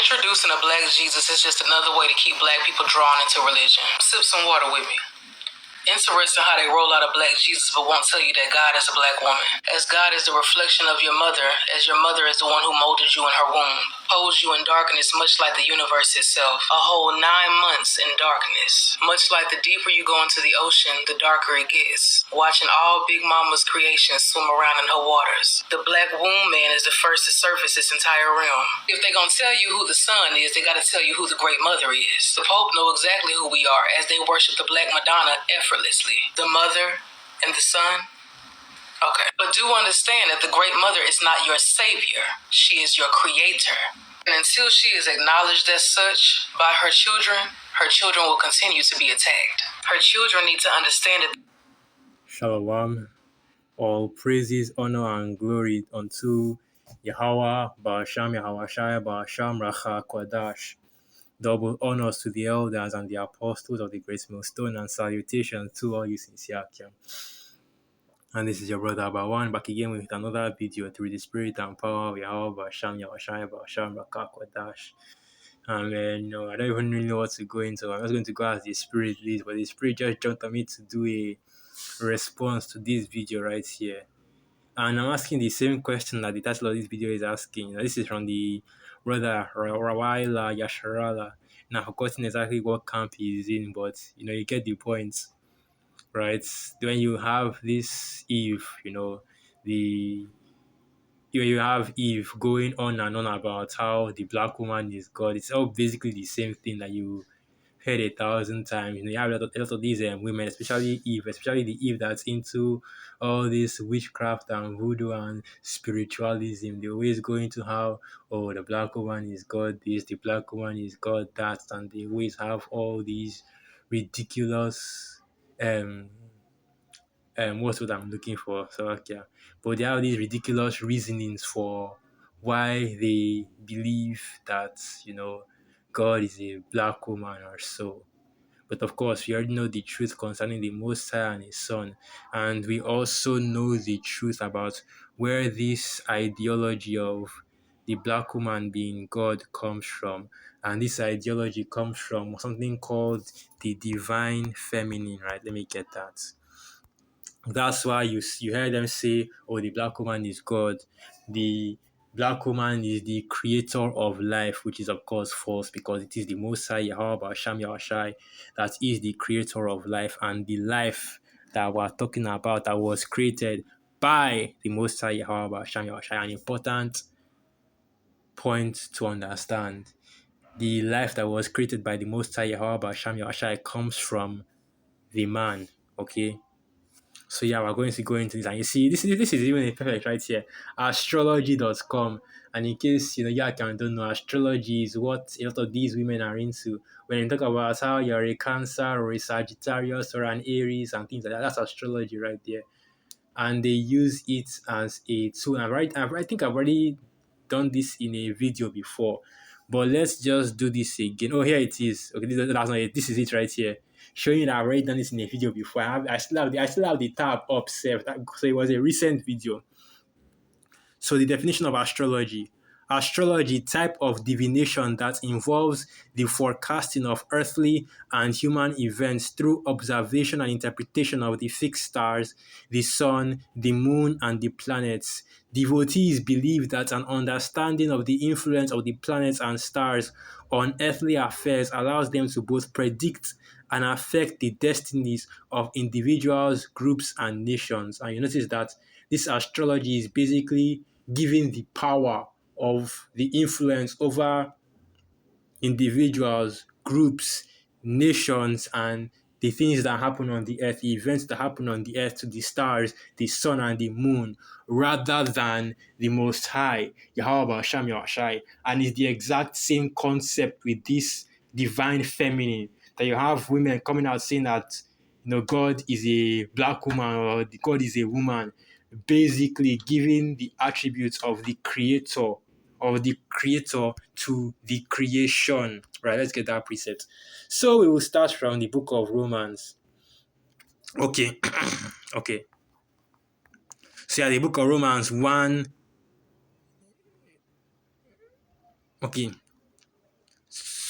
Introducing a black Jesus is just another way to keep black people drawn into religion. Sip some water with me. Interesting how they roll out a black Jesus but won't tell you that God is a black woman. As God is the reflection of your mother, as your mother is the one who molded you in her womb, holds you in darkness much like the universe itself. A whole 9 months in darkness. Much like the deeper you go into the ocean, the darker it gets. Watching all Big Mama's creations swim around in her waters. The black womb man is the first to surface this entire realm. If they're gonna tell you who the son is, they gotta tell you who the great mother is. The Pope know exactly who we are as they worship the Black Madonna effortlessly. The mother and the son. Okay. But do understand that the great mother is not your savior. She is your creator. And until she is acknowledged as such by her children will continue to be attacked. Her children need to understand that. Shalom. All praises, honor, and glory unto Yahweh, Ba'asham, Yahweh Ba'asham, Racha, Kwadash. Double honors to the elders and the apostles of the Great Millstone, and salutations to all you sincere Akim. And this is your brother Abawan back again with another video through the spirit and power of Yahweh, Ba'asham, Ba'asham, Racha, Kwadash. And I don't even really know what to go into. I'm just going to go as the spirit leads, but the spirit just jumped on me to do a response to this video right here. And I'm asking the same question that the title of this video is asking. This is from the brother Rawaila Yasharala. Now, I've forgotten exactly what camp he's in, but you get the point, right? When you have this Eve, the you have Eve going on and on about how the black woman is God. It's all basically the same thing that you heard 1,000 times. You have a lot of these women, especially Eve, especially the Eve that's into all this witchcraft and voodoo and spiritualism. They always go into how, oh, the black woman is God this, the black woman is God that, and they always have all these ridiculous what's what I'm looking for. So okay. But they have these ridiculous reasonings for why they believe that, God is a black woman or so. But of course, we already know the truth concerning the Most High and His Son. And we also know the truth about where this ideology of the black woman being God comes from. And this ideology comes from something called the divine feminine, right? Let me get that. That's why you hear them say, "Oh, the black woman is God." The black woman is the creator of life, which is of course false because it is the Most High Yahweh Ba'asham Yahushai that is the creator of life, and the life that we're talking about that was created by the Most High Yahweh Ba'asham Yahushai. An important point to understand: the life that was created by the Most High Yahweh Ba'asham Yahushai comes from the man. Okay. So yeah, we're going to go into this, and you see, this is even a perfect right here, astrology.com. And in case you don't know, astrology is what a lot of these women are into. When you talk about how you're a Cancer or a Sagittarius or an Aries and things like that, that's astrology right there. And they use it as a tool. I think I've already done this in a video before, but let's just do this again. Oh, here it is. Okay, that's not it. This is it right here, showing you that I've already done this in a video before. I still have the tab up saved. So it was a recent video. So the definition of astrology. Astrology, type of divination that involves the forecasting of earthly and human events through observation and interpretation of the fixed stars, the sun, the moon, and the planets. Devotees believe that an understanding of the influence of the planets and stars on earthly affairs allows them to both predict and affect the destinies of individuals, groups, and nations. And you notice that this astrology is basically giving the power of the influence over individuals, groups, nations, and the things that happen on the earth, the events that happen on the earth to the stars, the sun, and the moon, rather than the Most High, Yahweh Basham Yahshai. And it's the exact same concept with this divine feminine, that you have women coming out saying that God is a black woman or God is a woman, basically giving the attributes of the creator to the creation. Right, let's get that preset. So we will start from the book of Romans. Okay. Okay. So yeah, the book of Romans 1. Okay.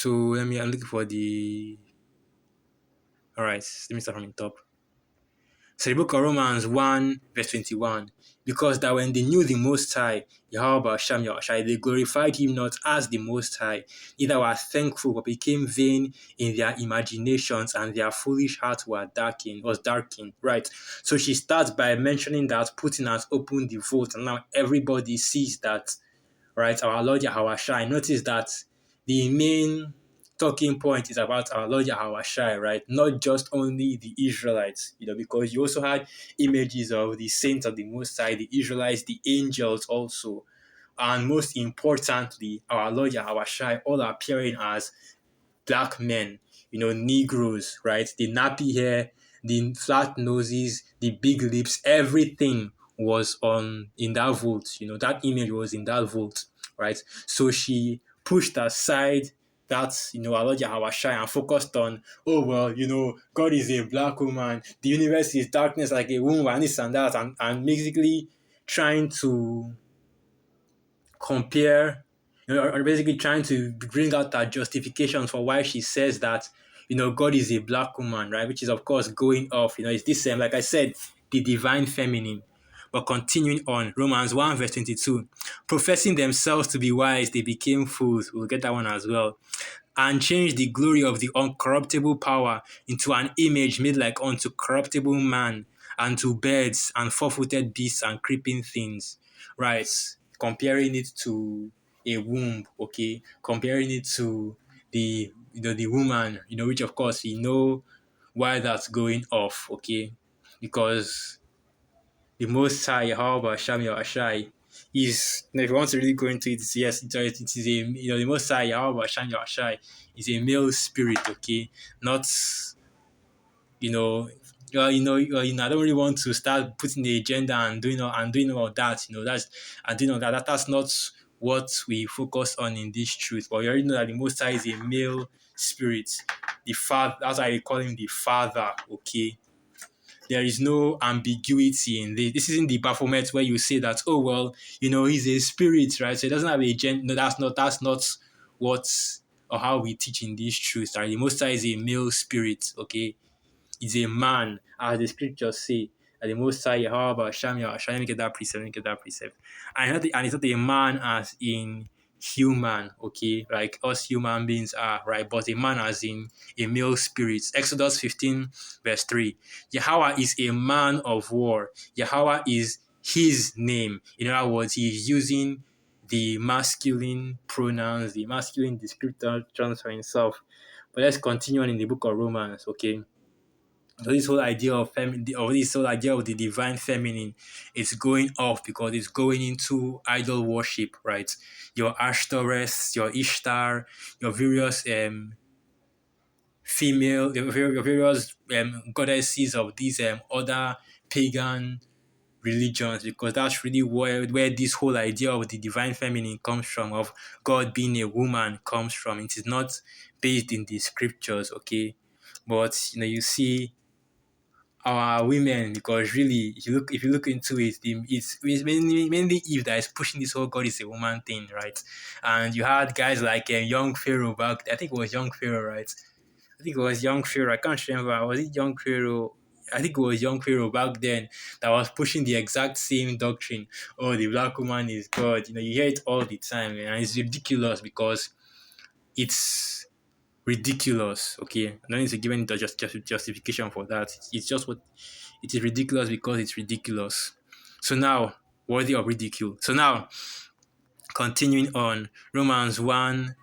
So I'm looking for the. All right, let me start from the top. So the book of Romans 1 verse 21, because that when they knew the Most High, Yahweh Hashem Yahushai, they glorified him not as the Most High, neither were thankful, but became vain in their imaginations, and their foolish hearts was darkened. Right. So she starts by mentioning that Putin has opened the vote, and now everybody sees that, right? Our Lord Yahweh Shai. Notice that the main talking point is about our Lord Yahweh Shai, right? Not just only the Israelites, because you also had images of the saints of the Most High, the Israelites, the angels also. And most importantly, our Lord Yahweh Shai, all appearing as black men, Negroes, right? The nappy hair, the flat noses, the big lips, everything was on in that vote. That image was in that vote, right? So she pushed aside that, Alodia Hawashai and focused on, oh, well, God is a black woman, the universe is darkness like a womb, and this and that, and basically trying to compare, or basically trying to bring out that justification for why she says that, God is a black woman, right? Which is, of course, going off, it's this same, like I said, the divine feminine. But continuing on, Romans 1 verse 22, professing themselves to be wise, they became fools. We'll get that one as well. And changed the glory of the uncorruptible power into an image made like unto corruptible man, and to birds and four-footed beasts and creeping things. Right. Comparing it to a womb, okay? Comparing it to the woman, which of course we know why that's going off, okay? Because the Most High, Yahweh Hashem Yahushai, is, if you want to really go into it, yes, it is a, the Most High, Yahweh Hashem Yahushai, is a male spirit, okay? Not, I don't really want to start putting the agenda and doing all of that, that's not what we focus on in this truth. But you already know that the Most High is a male spirit, the father. That's why I call him the Father, okay? There is no ambiguity in this. This isn't the Baphomet where you say that, oh well, he's a spirit, right? So it doesn't have a gen. No, that's not what or how we teach in this truth. Right? The Most High is a male spirit, okay? Is a man, as the scriptures say, that the Most High, Yahweh, Hashem, let me get that precept, And it's not a man as in human, okay, like us human beings are, right? But a man as in a male spirit. Exodus 15, verse 3. Yahweh is a man of war. Yahweh is his name. In other words, he is using the masculine pronouns, the masculine descriptor terms for himself. But let's continue on in the book of Romans, okay? So this whole idea of this whole idea of the divine feminine is going off because it's going into idol worship, right? Your Ashtoreth, your Ishtar, your various your various goddesses of these other pagan religions, because that's really where this whole idea of the divine feminine comes from, of God being a woman comes from. It is not based in the scriptures, okay? But you see our women, because really if you look into it, it's mainly Eve that is pushing this whole God is a woman thing, right? And you had guys like young Pharaoh back, I think it was young Pharaoh, right? I think it was young Pharaoh, I can't remember, was it young Pharaoh? I think it was young Pharaoh back then that was pushing the exact same doctrine. Oh, the black woman is God. You hear it all the time, and it's ridiculous because it's ridiculous. Okay, I don't need to give any justification for that. It's just what it is, ridiculous because it's ridiculous. So now, worthy of ridicule. So now, continuing on, Romans 1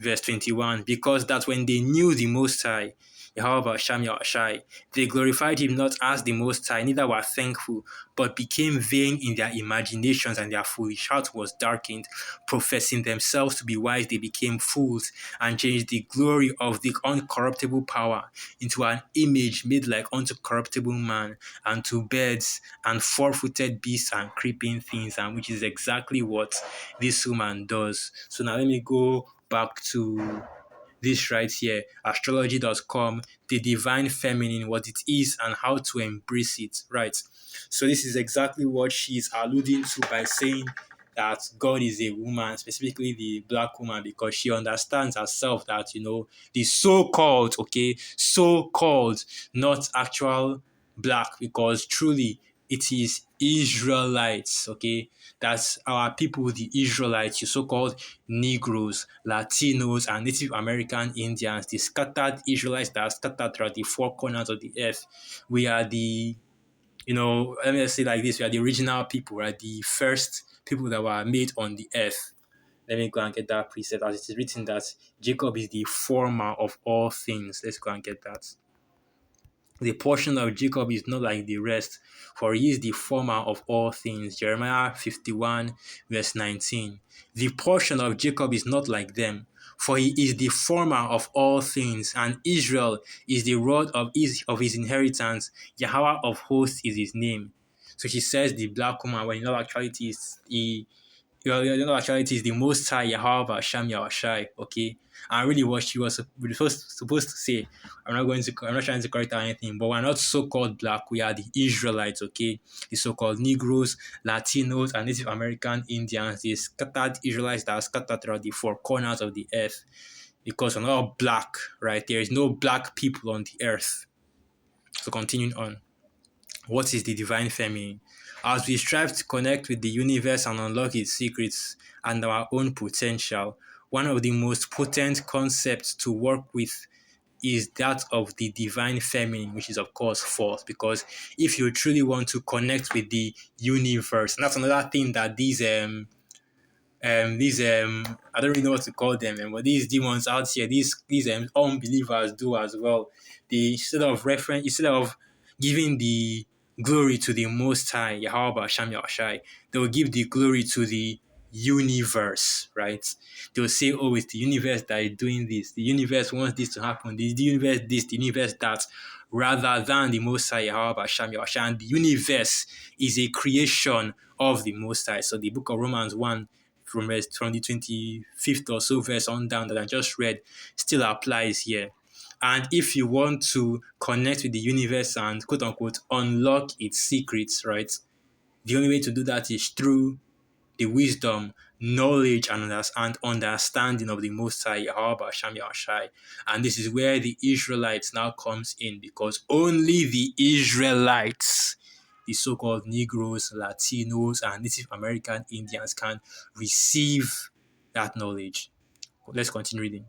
verse 21, because that when they knew the Most High, Yahweh Hashem Yahushai, they glorified him not as the Most High, neither were thankful, but became vain in their imaginations, and their foolish heart was darkened. Professing themselves to be wise, they became fools, and changed the glory of the uncorruptible power into an image made like unto corruptible man, and to birds, and four-footed beasts, and creeping things, and which is exactly what this woman does. So now let me go back to this right here, astrology.com, the divine feminine, what it is and how to embrace it, right? So this is exactly what she's alluding to by saying that God is a woman, specifically the black woman, because she understands herself that, the so-called, okay, so-called, not actual black, because truly it is Israelites, okay? That's our people, the Israelites, the so-called Negroes, Latinos, and Native American Indians, the scattered Israelites that are scattered throughout the four corners of the earth. We are the, let me say like this, we are the original people, right? The first people that were made on the earth. Let me go and get that precept, as it is written that Jacob is the former of all things. Let's go and get that. The portion of Jacob is not like the rest, for he is the former of all things. Jeremiah 51, verse 19. The portion of Jacob is not like them, for he is the former of all things, and Israel is the rod of his inheritance. Yahweh of hosts is his name. So she says the black woman, when in all actuality is actually it is the most high Yahweh Sham Yahushai, okay? And really what she was supposed to say, I'm not trying to correct her or anything, but we're not so-called black, we are the Israelites, okay? The so-called Negroes, Latinos, and Native American Indians, the scattered Israelites that are scattered throughout the four corners of the earth. Because we're not black, right? There is no black people on the earth. So continuing on. What is the divine feminine? As we strive to connect with the universe and unlock its secrets and our own potential, one of the most potent concepts to work with is that of the divine feminine, which is, of course, force. Because if you truly want to connect with the universe, and that's another thing that these I don't really know what to call them, but these demons out here, these unbelievers do as well. They instead of giving the glory to the Most High Yahweh Sham Yahushai, they will give the glory to the universe, right? They will say, "Oh, it's the universe that is doing this. The universe wants this to happen. The universe this, the universe that." Rather than the Most High Yahweh Sham Yahushai, and the universe is a creation of the Most High. So the Book of Romans 1 from the 25th or so verse on down that I just read still applies here. And if you want to connect with the universe and quote unquote unlock its secrets, right? The only way to do that is through the wisdom, knowledge, and understanding of the Most High Yahweh Sham Yahushai. And this is where the Israelites now comes in, because only the Israelites, the so-called Negroes, Latinos, and Native American Indians, can receive that knowledge. Let's continue reading.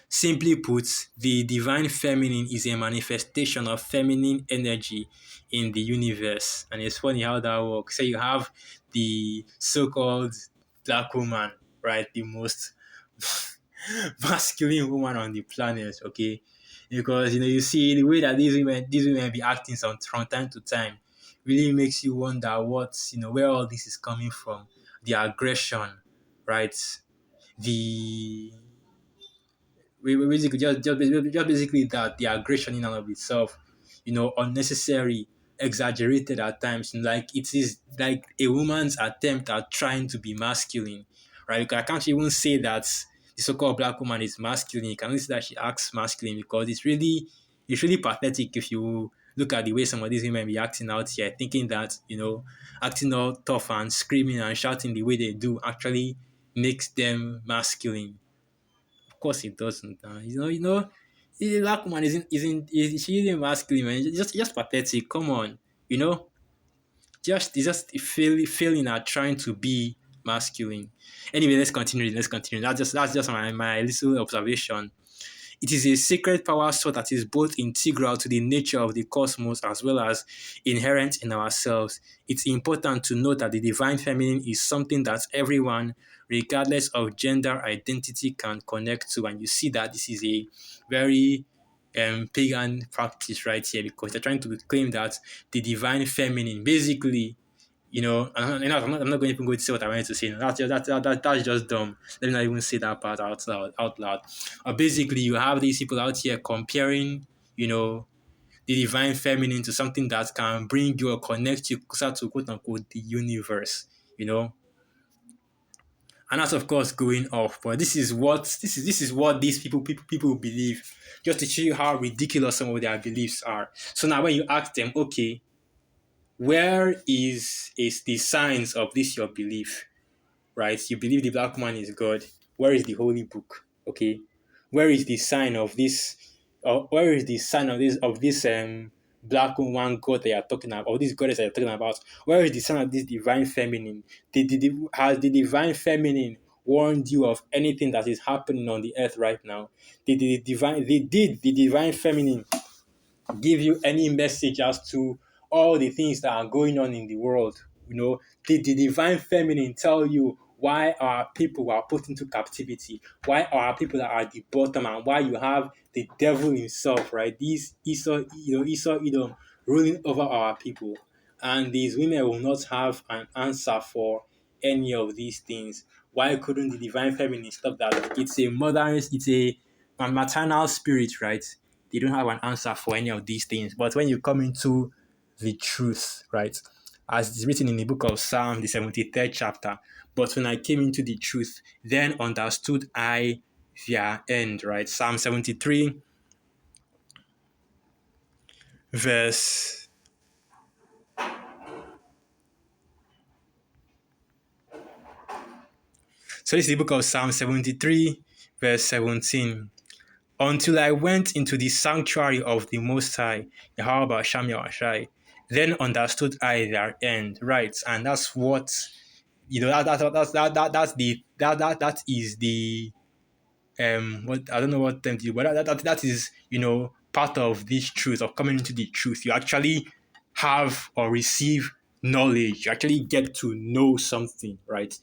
Simply put, the divine feminine is a manifestation of feminine energy in the universe. And it's funny how that works. So you have the so-called black woman, right? The most masculine woman on the planet, okay? Because you see the way that these women be acting from time to time really makes you wonder where all this is coming from. The aggression, right? The we basically just basically that the aggression in and of itself, unnecessary, exaggerated at times. Like it is like a woman's attempt at trying to be masculine, right? Because I can't even say that the so-called black woman is masculine. You can only say that she acts masculine, because it's really pathetic if you look at the way some of these women be acting out here, thinking that acting all tough and screaming and shouting the way they do actually makes them masculine. Of course it doesn't. The black woman she isn't masculine, man. Just pathetic. Come on, you know, just failing at trying to be masculine. Anyway, let's continue. Let's continue. That's just my little observation. It is a sacred power source that is both integral to the nature of the cosmos as well as inherent in ourselves. It's important to note that the divine feminine is something that everyone, regardless of gender identity, can connect to. And you see that this is a very pagan practice right here, because they're trying to claim that the divine feminine basically, I'm not going to even go to say what I wanted to say. That's just dumb. Let me not even say that part out loud. Basically, you have these people out here comparing, the divine feminine to something that can bring you or connect you closer to quote unquote the universe, and that's of course going off. But this is what these people believe, just to show you how ridiculous some of their beliefs are. So now when you ask them, okay, where is the signs of this your belief? Right? You believe the black man is God. Where is the holy book? Okay. Where is the sign of this? Or where is the sign of this black woman God that you're talking about, or this goddess that you're talking about? Where is the sign of this divine feminine? Has the divine feminine warned you of anything that is happening on the earth right now? Did the divine feminine give you any message as to all the things that are going on in the world? You know, did the divine feminine tell you why our people were put into captivity? Why our people are at the bottom, and why you have the devil himself, right? These Esau, Edom ruling over our people. And these women will not have an answer for any of these things. Why couldn't the divine feminine stop that? It's a maternal spirit, right? They don't have an answer for any of these things. But when you come into the truth, right, as it's written in the book of Psalm, the 73rd chapter, but when I came into the truth, then understood I their end, right? Psalm 73, verse. So this is the book of Psalm 73, verse 17. Until I went into the sanctuary of the Most High, Yahweh Shem Yahweh, then understood I their end. Right, and that's what that is the what I don't know what term to use, but that is part of this truth of coming into the truth. You actually have or receive knowledge. You actually get to know something, right?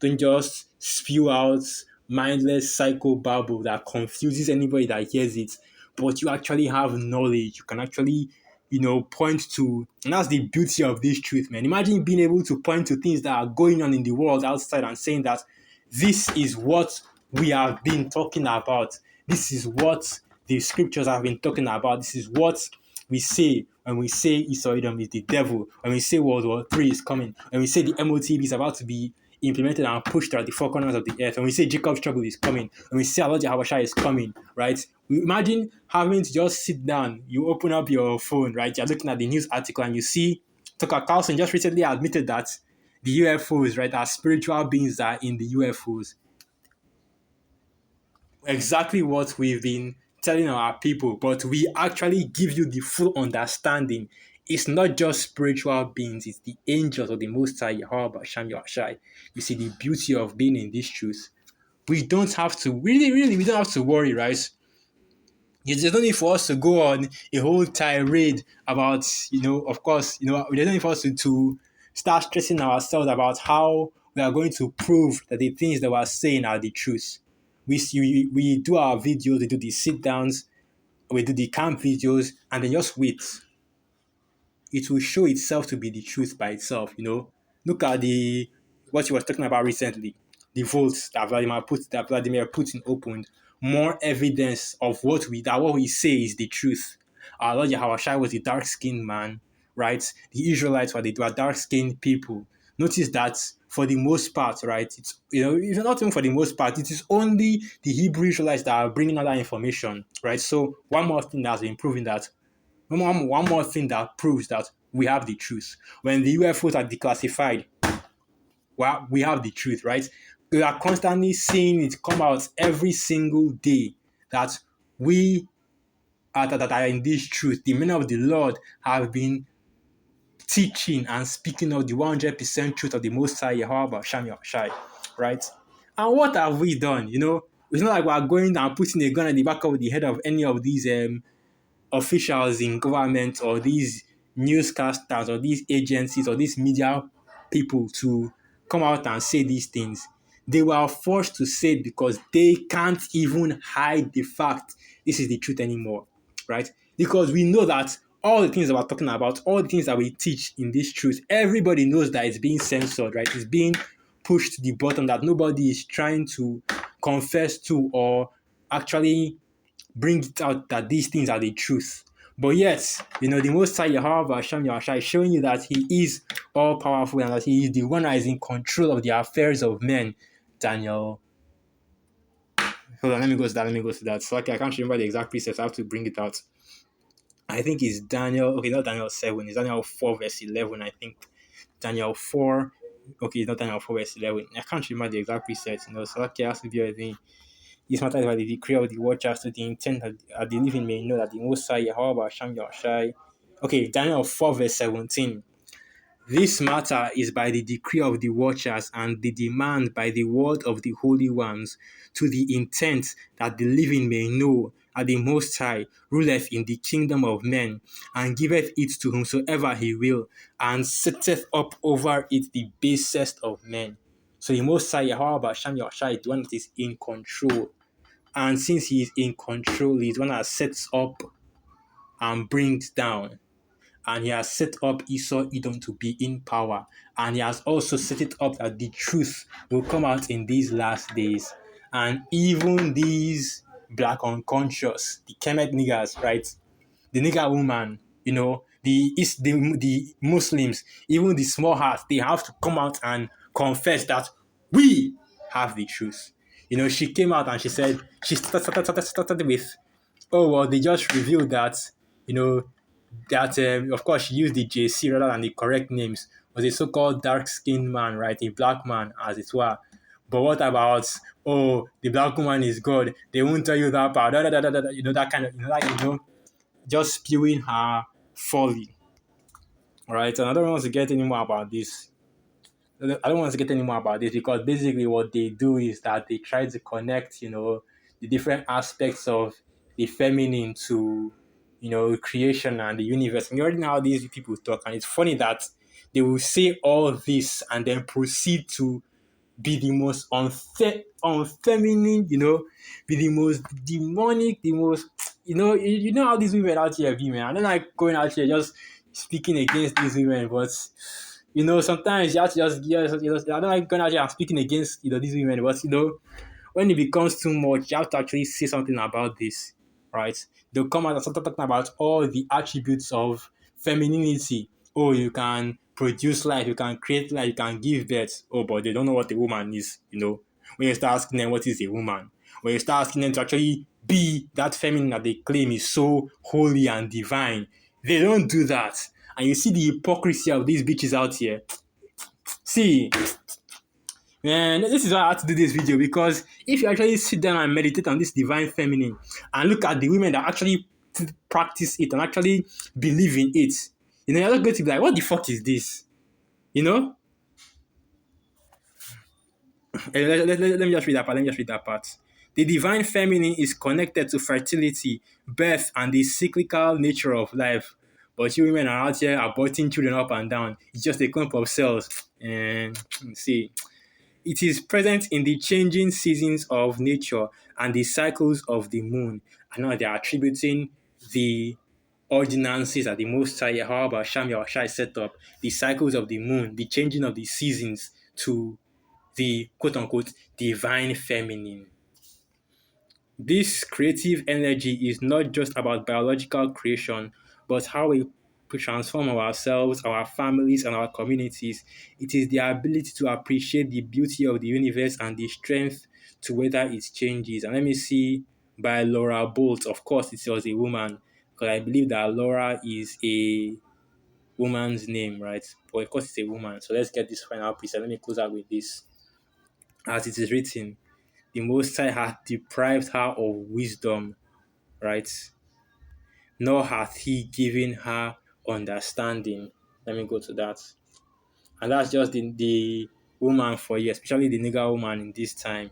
Don't just spew out mindless psycho babble that confuses anybody that hears it, but you actually have knowledge. You can actually point to, and that's the beauty of this truth, man. Imagine being able to point to things that are going on in the world outside and saying that this is what we have been talking about. This is what the scriptures have been talking about. This is what we say when we say Esau Edom is the devil, when we say World War III is coming, when we say the MOTB is about to be implemented and pushed at the four corners of the earth, when we say Jacob's trouble is coming, when we say Elijah Habasha is coming, right? Imagine having to just sit down, you open up your phone, right? You're looking at the news article and you see Tucker Carlson just recently admitted that the UFOs, right, are spiritual beings that are in the UFOs. Exactly what we've been telling our people, but we actually give you the full understanding. It's not just spiritual beings, it's the angels of the Most High, Yahweh, Sham, Yahshai. You see the beauty of being in this truth. We don't have to, really, we don't have to worry, right? There's no need for us to go on a whole tirade about, of course, there's no need for us to start stressing ourselves about how we are going to prove that the things that we're saying are the truth. We do our videos, we do the sit downs, we do the camp videos, and then just wait. It will show itself to be the truth by itself. Look at the what you was talking about recently, the votes that Vladimir Putin opened. More evidence of what we say is the truth. Our Lord Yahushua was a dark skinned man, right? The Israelites were dark skinned people. Notice that for the most part, right? It's not even for the most part. It is only the Hebrew Israelites that are bringing out that information, right? So one more thing that's been proving that one more thing that proves that we have the truth. When the UFOs are declassified, well, we have the truth, right? We are constantly seeing it come out every single day that we that are in this truth. The men of the Lord have been teaching and speaking of the 100% truth of the Most High Yahweh Sham Shai, right? And what have we done? It's not like we are going and putting a gun at the back of the head of any of these officials in government or these newscasters or these agencies or these media people to come out and say these things. They were forced to say it because they can't even hide the fact this is the truth anymore, right? Because we know that all the things that we're talking about, all the things that we teach in this truth, everybody knows that it's being censored, right? It's being pushed to the bottom, that nobody is trying to confess to or actually bring it out that these things are the truth. But yet, the Most High Yahweh Hashem Yahshua is showing you that He is all powerful and that He is the one that is in control of the affairs of men. Daniel. Hold on, let me go to that. So I can't remember the exact precepts. I have to bring it out. I think it's Daniel. Okay, not Daniel 7. It's Daniel 4 verse 11. I think Daniel 4. Okay, it's not Daniel 4 verse 11. I can't remember the exact precepts. So okay, has to do everything. This matter is by the decree of the watchers to the intent that the living may know that the Most High, Yahweh, Hashem, Yahushai. Okay, Daniel 4 verse 17. This matter is by the decree of the watchers and the demand by the word of the holy ones, to the intent that the living may know that the Most High ruleth in the kingdom of men, and giveth it to whomsoever he will, and sitteth up over it the basest of men. So the Most High, Yahweh, Hashem, Yahushai, the one that is in control. And since he is in control, he's the one that sets up and brings down. And he has set up Esau Edom to be in power. And he has also set it up that the truth will come out in these last days. And even these black unconscious, the Kemet niggas, right? The nigger woman, the Muslims, even the small hearts, they have to come out and confess that we have the truth. She came out and she said, she started with, oh, well, they just revealed that, you know, of course, she used the JC rather than the correct names, was a so-called dark-skinned man, right? A black man, as it were. But what about, oh, the black woman is God? They won't tell you that part. That kind of, just spewing her folly. All right. And I don't want to get any more about this. I don't want to get any more about this because basically what they do is that they try to connect, the different aspects of the feminine to, creation and the universe. And you already know how these people talk. And it's funny that they will say all this and then proceed to be the most unfeminine, be the most demonic, the most, you know how these women out here be, man. I don't like going out here just speaking against these women, but sometimes you have to I don't like going out here and speaking against these women, but when it becomes too much, you have to actually say something about this, right? They'll come out and start talking about all the attributes of femininity. Oh, you can produce life, you can create life, you can give birth. Oh, but they don't know what a woman is, When you start asking them what is a woman, when you start asking them to actually be that feminine that they claim is so holy and divine, they don't do that. And you see the hypocrisy of these bitches out here. See, man, this is why I had to do this video, because if you actually sit down and meditate on this divine feminine and look at the women that actually practice it and actually believe in it, you're not going to be like, what the fuck is this? You know? Let me just read that part. Let me just read that part. The divine feminine is connected to fertility, birth, and the cyclical nature of life. But you women are out here aborting children up and down. It's just a clump of cells. And see, it is present in the changing seasons of nature and the cycles of the moon. And now they are attributing the ordinances that the Most High, Yahweh, Sham, Yahushai set up, the cycles of the moon, the changing of the seasons to the quote unquote divine feminine. This creative energy is not just about biological creation, but how we transform ourselves, our families, and our communities. It is the ability to appreciate the beauty of the universe and the strength to weather its changes. And let me see, by Laura Bolt. Of course, it was a woman, because I believe that Laura is a woman's name, right? But of course, it's a woman. So let's get this final piece. Let me close out with this. As it is written, the Most High hath deprived her of wisdom, right? Nor hath he given her understanding. Let me go to that. And that's just the woman for you, especially the nigger woman in this time.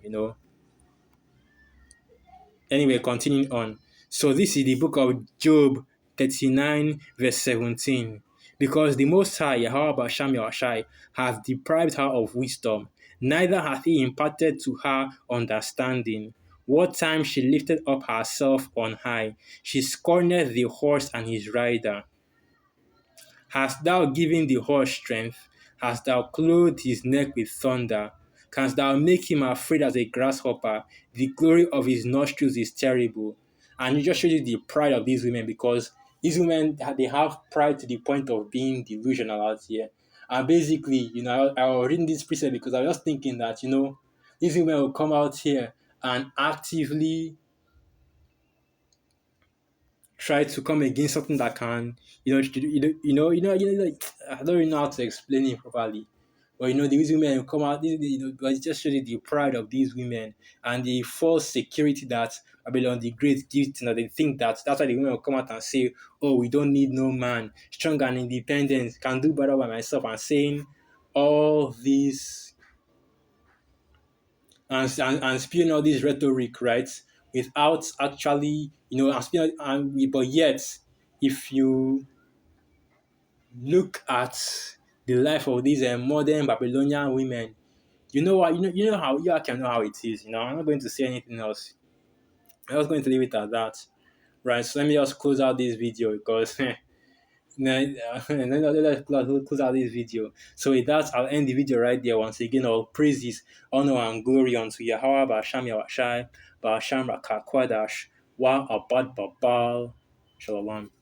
Anyway, continuing on. So this is the book of Job 39, verse 17. Because the Most High, Yahweh Basham Yahushai, hath deprived her of wisdom, neither hath he imparted to her understanding. What time she lifted up herself on high, she scorneth the horse and his rider. Hast thou given the horse strength? Hast thou clothed his neck with thunder? Canst thou make him afraid as a grasshopper? The glory of his nostrils is terrible. And it just shows you the pride of these women, because these women, they have pride to the point of being delusional out here. And basically, I was reading this precept because I was just thinking that, these women will come out here and actively try to come against something that can, like, I don't really know how to explain it properly. But these women will come out, but it just shows you the pride of these women and the false security that Babylon the Great gives. They think that's why the women will come out and say, "Oh, we don't need no man, strong and independent, can do better by myself," and saying all these and spewing all this rhetoric, right? Without actually, but yet, if you look at the life of these modern Babylonian women, you know what, how you can know how it is. I'm not going to say anything else. I'm just going to leave it at that. Right. So let me just close out this video because let's close out this video. So with that, I'll end the video right there. Once again, all praises, honor, and glory unto Yahweh, Basham Yawashai, Basham Rakakwadash, Wa Abad Babal, Shalom.